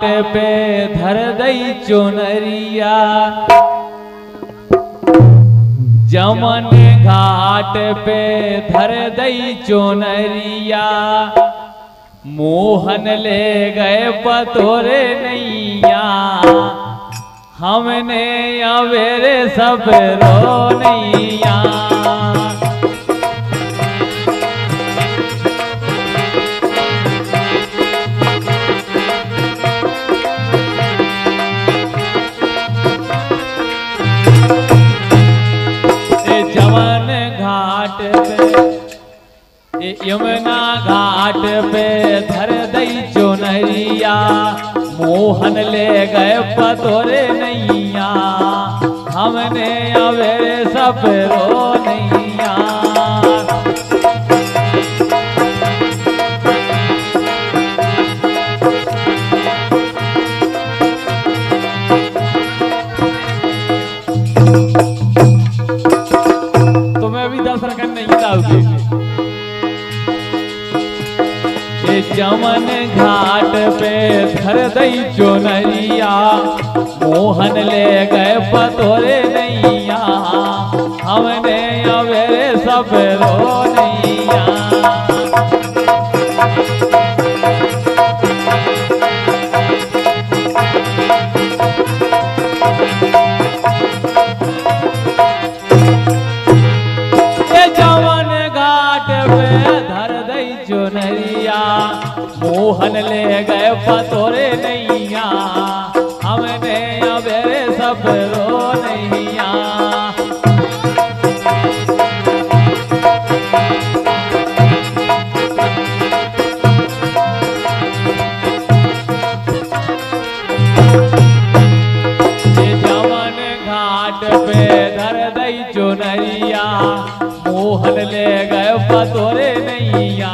पे धर दई चुनरिया, जमन घाट पे धर दई चुनरिया, मोहन ले गए पतोरे नैया, हमने अवेरे सब रो नैया। जमन घाट पे यमुना घाट पे धर दई चुनरिया, मोहन ले गए पतोरे नैया, हमने अवेरे सब रो नैया। जमन घाट पे धर दई चुनरिया, मोहन ले गए पतोरे नैया, हमने अवेरे सब रो नैया। मोहन ले गए पतोरे नैया, हमने अवेरे सब रो नैया। जमन घाट पे धर दई चुनरिया, मोहन ले गए पतोरे नैया,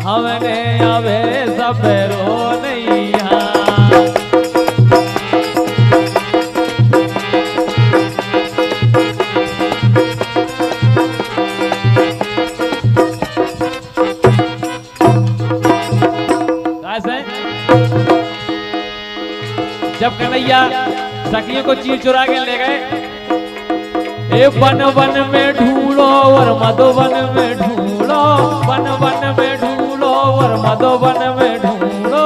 हमने अवेरे सब रो नैया। जब कन्हैया सखियों को चीर चुरा के ले गए, ए वन वन में ढूंढो और मधुवन में ढूंढो, वन वन में ढूंढो और मधुवन में ढूंढो।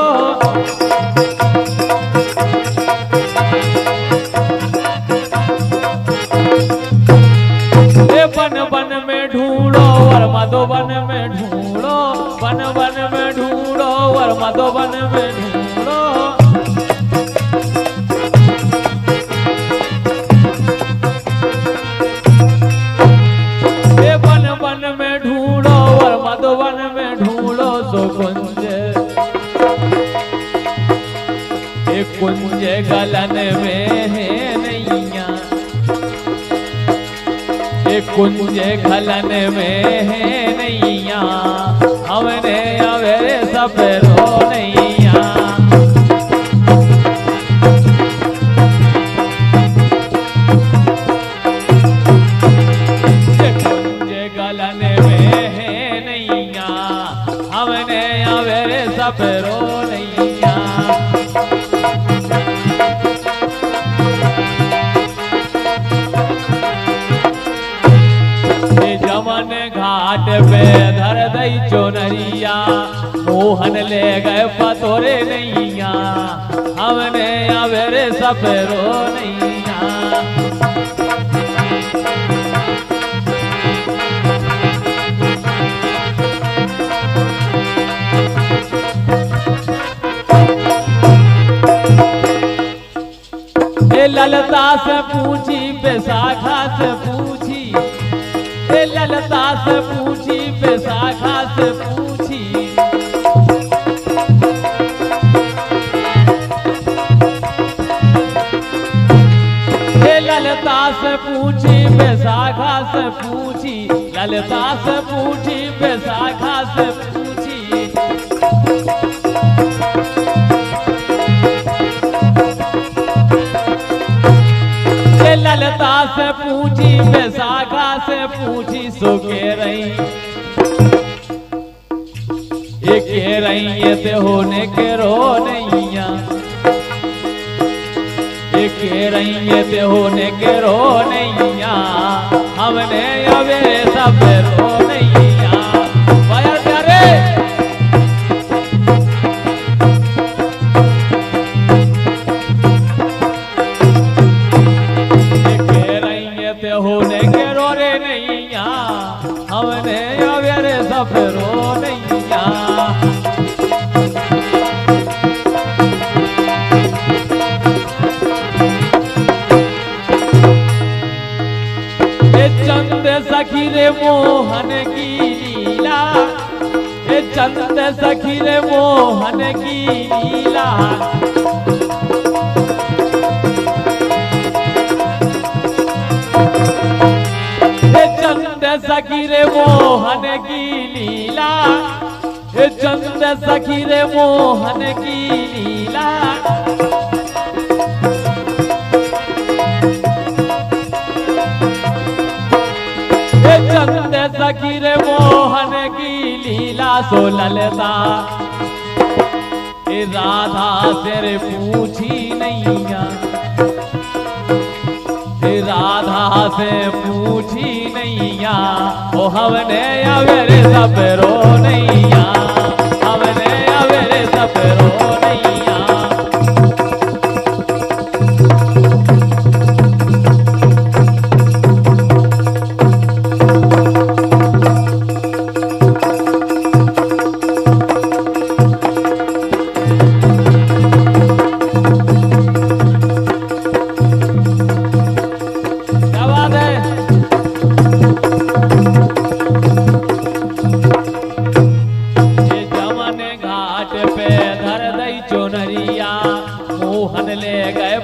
ए वन वन में ढूंढो और मधुवन में ढूंढो, वन वन में ढूंढो और मधुवन में ढूंढो। कुंज गलन में है नैया, कुंज गलन में है नैया, हमने अवेरे सब रो नैया। कुंज गलन में है नैया, हमने अवेरे सब रो नैया। जमन घाट पे धर दई चुनरिया, मोहन ले गए पतोरे नैया, हमने अवेरे सब रो नैया। ललता से पूछी बैसाखा से पूछी, ललता से पूछी बैसाखा से पूछी, ललता से पूछी बैसाखा से पूछी, ललता से पूछी बैसाखा से पूछी। ललता से पूछी बैसाखा से पूछी, सो के रही एक रही ते होने के रो नैया। रही ते होने के रो नैया हमने अवे सब रो नैया बाया प्यारे के रही ते होने के रो रे नैया हमने अवे सब रो नैया चंद सखी रे मोहन की लीला चंद सखी रे मोहन की लीला चंद सखी रे मोहन की लीला चंद सखी रे मोहन की लीला चंद सखी रे मोहन की लीला सो ललता राधा तेरे पूछी नैया राधा से पूछी नैया ओ हमने अवेरे सब रो नैया हमने अवेरे सब रो नैया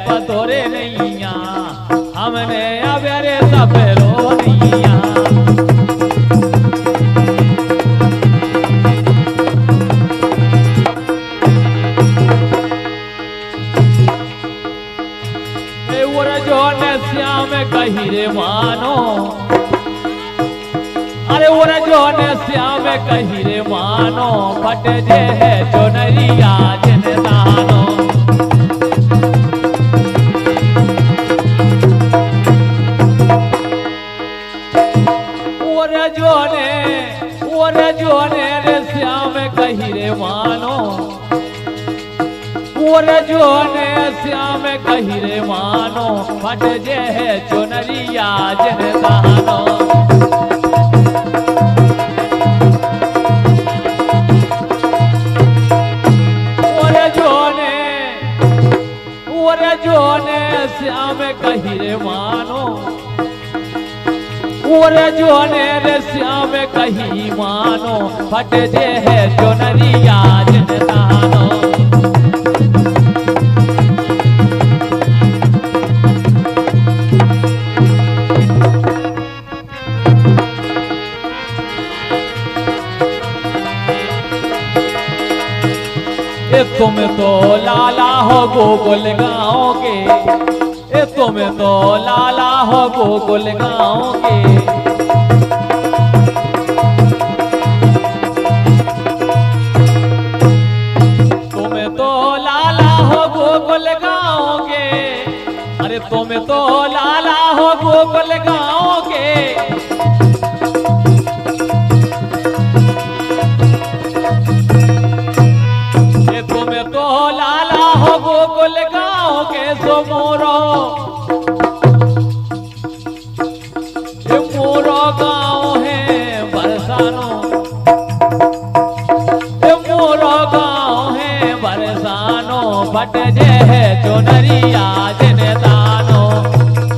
पतोरे नैया हमने अवेरे सब रो नैया जो ने श्याम कही रे मानो अरे वो जो ने श्याम कही रे मानो फट जे है जो नरिया जन दानो जोने रे श्याम कही रे मानो जोने श्याम कही रे मानो फट जे है चुनरिया जन दानो जोने श्याम कही रे मानो जोने रे श्याम कही मानो फट जे है चुनरिया जन दानो तुम तो लाला हो गोकुल गाँव के तुम तो लाला हो गोकुल गाँव के तुम तो लाला हो गोकुल गाँव के अरे तुम तो लाला हो गोकुल गाँव के गोकुल गाँव के सो मोरो गाँव है बरसानो मोरो गाँव है बरसानो फट जे है चुनरिया जन दानो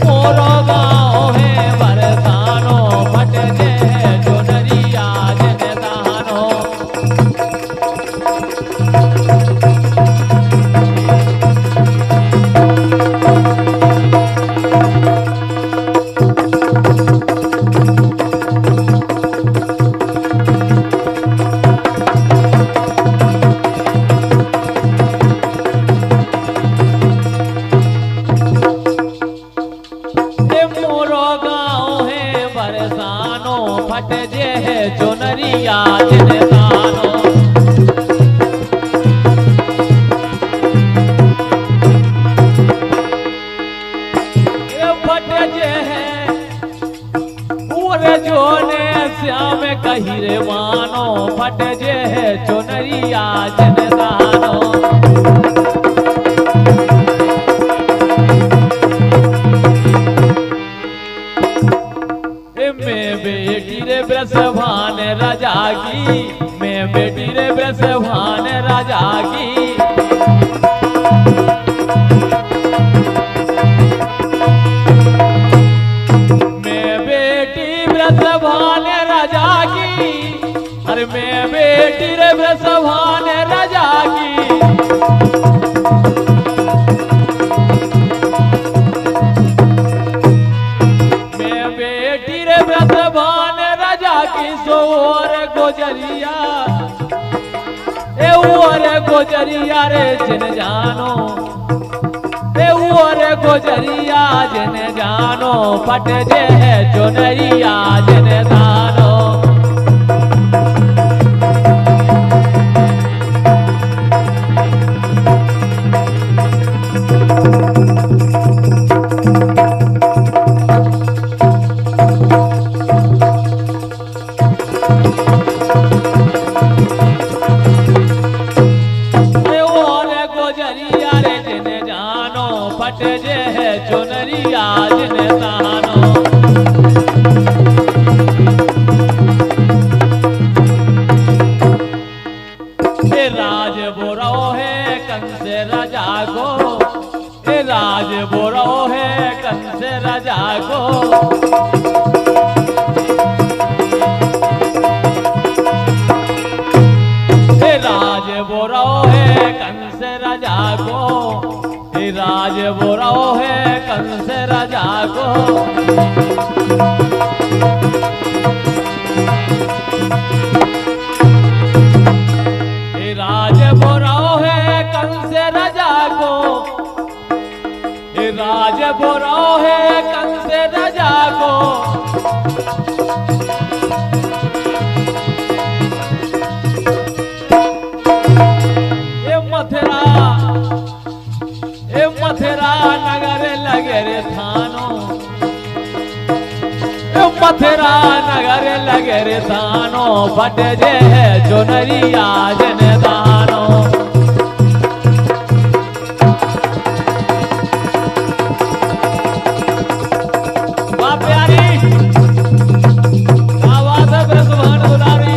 मोरो गाँव है बरसानो फट जे है चुनरिया जन दानो चुनरिया जनदानो। मैं बेटी रे ब्रसभान राजा की, मैं बेटी रे ब्रसभान राजा की। मैं बेटी ब्रसभान राजा की, अरे मैं बेटी रे ब्रसभान राजा की। ब्रसभान राजा की सोर गोजरिया, ए ओर गोजरिया रे जिन जानो, ए ओर गोजरिया जिन जानो, पट जे है चुनरिया जिन दानो। पट जे है चुनरिया जिन दानो। ए राज बोरो है कंस राजा को, ए राज बोरो है कंस राजा को। ए राज बोरो है कंस राजा को, राज बोरो है कंस राजा को। राज बोरो है कंस राजा को, राज बोरो है कंस राजा को। ये मथुरा, मथुरा नगर लगे रे थानो, मथुरा नगर लगे रे थानो, पट जे है चुनरिया जन दानो। वाह प्यारी आवाज है ब्रसभान दुलारी।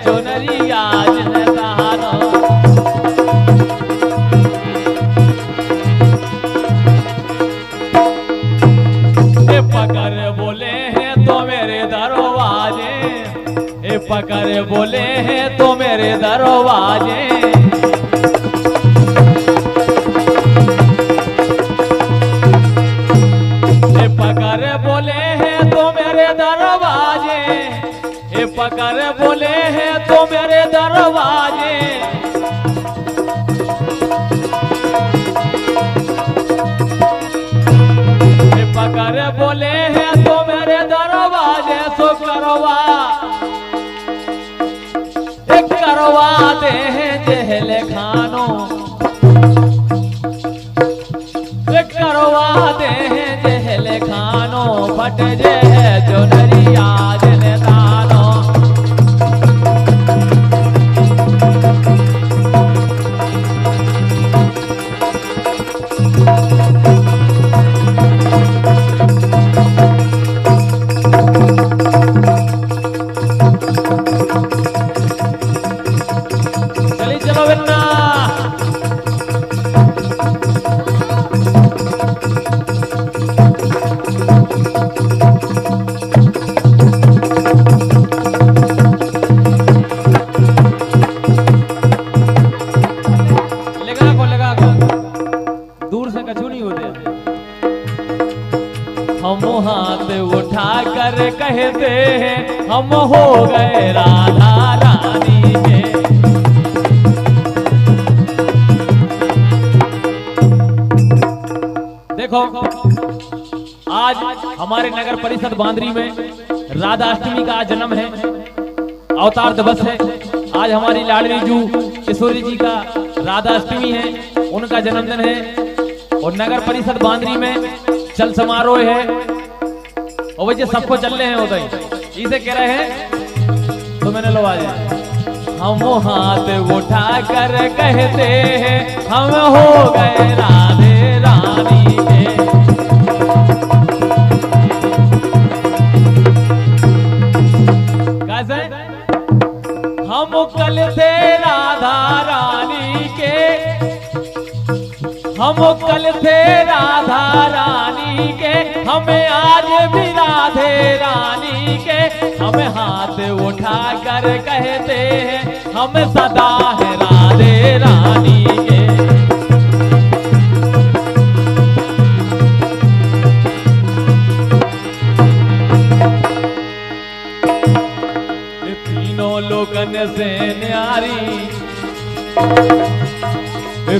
चुनरिया जिन दानो। ए पकड़ बोले हैं तो मेरे दरवाजे, ए पकड़ बोले हैं तो मेरे दरवाजे। ए पकड़ बोले हैं तो मेरे दरवाजे, पकड़ बोले हैं तो मेरे दरवाजे। पकड़ बोले हैं तो मेरे दरवाजे। सो करवा करवा दे हैं जेल खानो, करवा दे हैं जेल खानो, फट जे है चुनरिया जिन दानो। चली चलो बिन्ना। दूर से कछु नहीं होते। हम हाथ उठा कर कहते हैं हम हो गए राधा रानी के। देखो आज हमारे नगर परिषद बांद्री में राधा अष्टमी का आज जन्म है, अवतार दिवस है। आज हमारी लाडली जू किशोरी जी का राधा अष्टमी है, उनका जन्मदिन है और नगर परिषद बांद्री में चल समारोह है और वही सबको चल रहे हैं उधर इसे कह रहे हैं। तो मैंने लो आज हम हाथ उठा कर कहते हैं हम हो गए राधे रानी के। कैसे हम कल थे राधा रानी के, हम कल थे राधा रानी के, हमें आज भी राधे रानी के। हम हाथ उठा कर कहते हैं हम सदा है राधे रानी के। तीनों लोगन से न्यारी,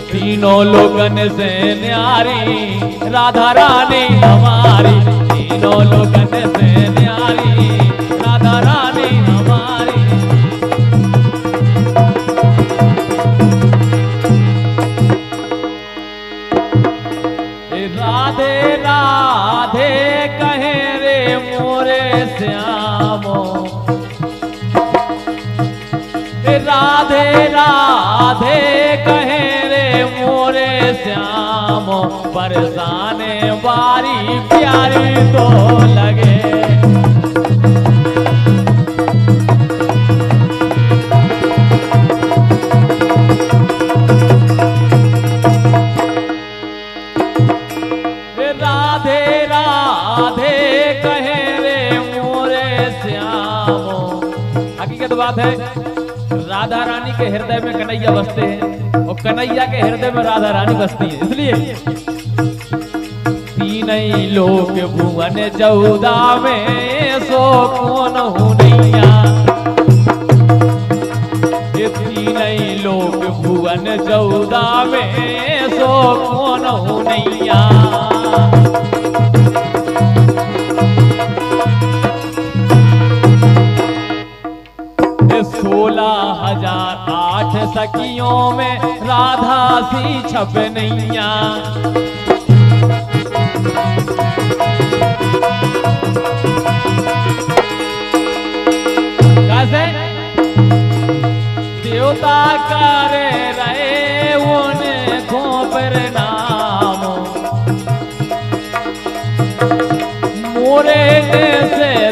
तीनों लोगन से न्यारी राधा रानी हमारी। तीनों लोगन से न्यारी राधा रानी हमारी। राधे राधे कहे रे मोरे श्यामो, राधे राधे कहे रे मोरे श्याम। बरसाने बारी प्यारी तो लगे, राधे राधे कहे रे मोरे श्याम। हकीकत बात है राधा रानी के हृदय में कन्हैया बसते हैं और कन्हैया के हृदय में राधा रानी बसती है। इसलिए तीन ही लोक भुवन 14 में सो कौन हुनैया। तीन ही लोक भुवन 14 में सो कौन हुनैया। 16,008 सखियों में राधा सी छब नैया। कैसे देवता करे रहे उनको प्रणाम, मोरे से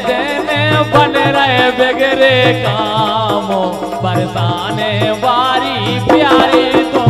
देने बन रहे बिगड़े काम। बरसाने वारी प्यारी तो